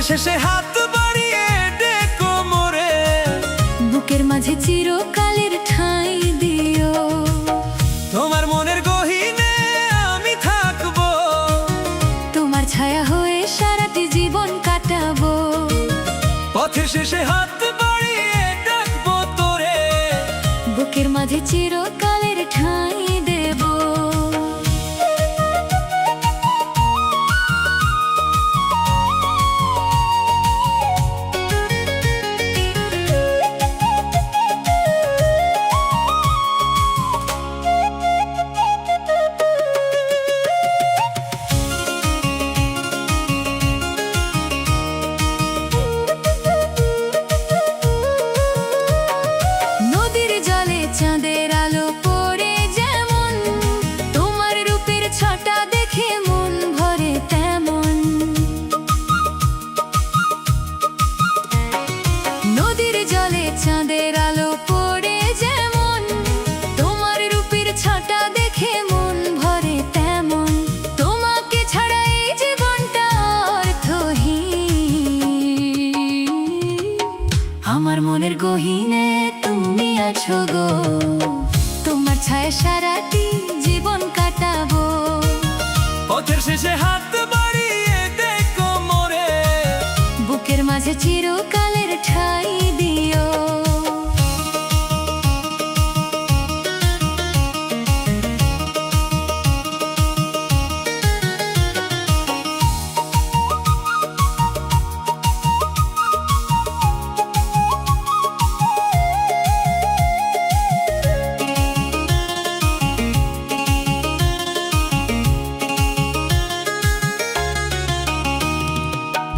শেষে হাত বাড়িয়ে ডেকো মোরে, বুকের মাঝে চিরকালের ঠাঁই দিও। তোমার মনের গহীনে আমি থাকবো, তোমার ছায়া হয়ে সারাটি জীবন কাটাবো। পথের শেষে হাত বাড়িয়ে ডাকবো তোরে, বুকের মাঝে চিরকালের ঠাঁই দেব। নদীর জলে চাঁদের আলো পড়ে যেমন, তোমার রূপের ছটা দেখে মন ভরে তেমন। নদীর জলে চাঁদের আলো পড়ে যেমন, তোমার রূপের ছটা দেখে মন ভরে তেমন। তোমাকে ছাড়া এই জীবনটা অর্থহীন। আমার মনের গহীনে তুমি আছো গো, তোমার ছায়া সারাটি জীবন কাটাবো। পথের শেষে হাত বাড়িয়ে ডেকো মোরে, বুকের মাঝে চিরকালের ঠাঁই দিও।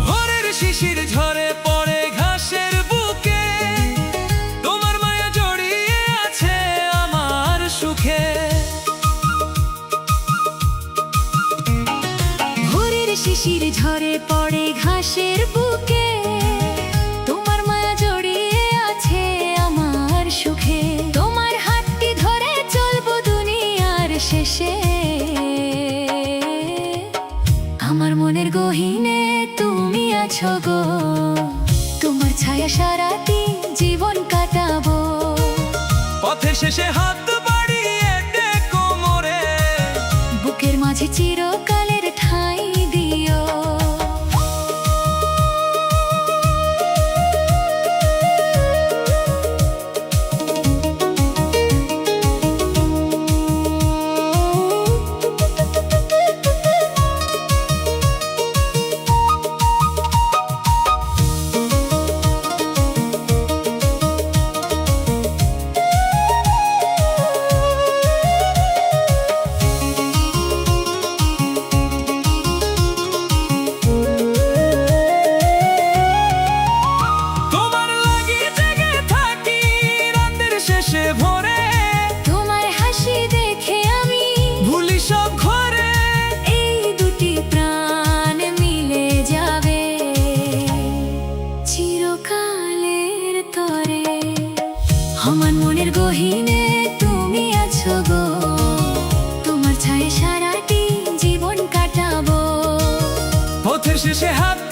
ভোরের শিশির ঝরে পড়ে ঘাসের বুকে, তোমার মায়া জড়িয়ে আছে আমার সুখে। ভোরের শিশির ঝরে পড়ে ঘাসের বুকে, তোমার মায়া জড়িয়ে আছে আমার সুখে। তোমার হাতটি ধরে চলবো দুনিয়ার শেষে। আমার মনের গহীনে তুমি আছো গো, তোমার ছায়া সারাটি জীবন কাটাবো। পথের শেষে হাত বাড়িয়ে ডেকো মোরে, বুকের মাঝে চিরকালের ঠাঁই দিও। তোমার লাগি জেগে থাকি রাতের শেষে ভোরে, তোমার হাসি দেখে আমি ভুলি সব ঘরে। এই দুটি প্রাণ মিলে যাবে চিরকালের তরে। আমার মনের গহীনে তুমি আছো গো, তোমার ছায়া সারাটি জীবন কাটাবো। পথের শেষে হাত